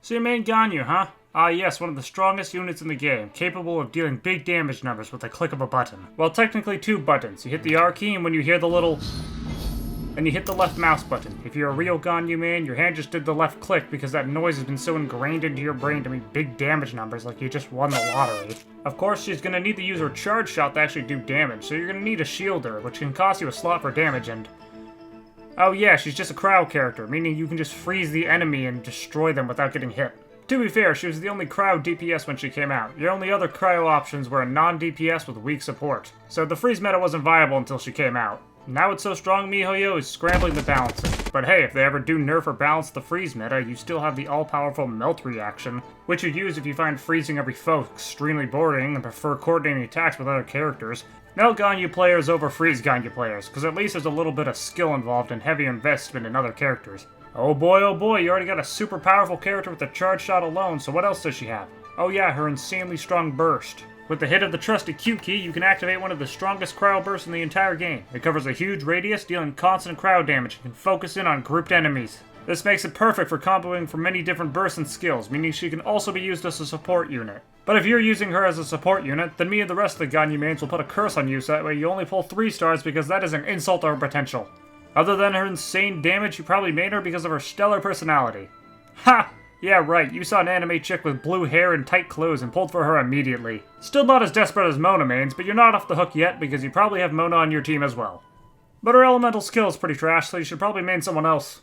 So you main Ganyu, huh? Ah yes, one of the strongest units in the game, capable of dealing big damage numbers with the click of a button. Well, technically 2 buttons. You hit the R key and when you hear the little... and you hit the left mouse button. If you're a real Ganyu man, your hand just did the left click because that noise has been so ingrained into your brain to make big damage numbers like you just won the lottery. Of course, she's gonna need to use her charge shot to actually do damage, so you're gonna need a shielder, which can cost you a slot for damage and... oh yeah, she's just a cryo character, meaning you can just freeze the enemy and destroy them without getting hit. To be fair, she was the only cryo DPS when she came out. Your only other cryo options were a non-DPS with weak support. So the freeze meta wasn't viable until she came out. Now it's so strong, MiHoYo is scrambling to balance it. But hey, if they ever do nerf or balance the freeze meta, you still have the all-powerful melt reaction, which you use if you find freezing every foe extremely boring and prefer coordinating attacks with other characters. Melt Ganyu players over freeze Ganyu players, because at least there's a little bit of skill involved and heavy investment in other characters. Oh boy, you already got a super powerful character with a charge shot alone, so what else does she have? Oh yeah, her insanely strong burst. With the hit of the trusted Q key, you can activate one of the strongest cryo bursts in the entire game. It covers a huge radius, dealing constant cryo damage, and can focus in on grouped enemies. This makes it perfect for comboing for many different bursts and skills, meaning she can also be used as a support unit. But if you're using her as a support unit, then me and the rest of the Ganyu mains will put a curse on you so that way you only pull 3 stars because that is an insult to her potential. Other than her insane damage, you probably made her because of her stellar personality. Ha! Yeah, right, you saw an anime chick with blue hair and tight clothes and pulled for her immediately. Still not as desperate as Mona mains, but you're not off the hook yet because you probably have Mona on your team as well. But her elemental skill is pretty trash, so you should probably main someone else.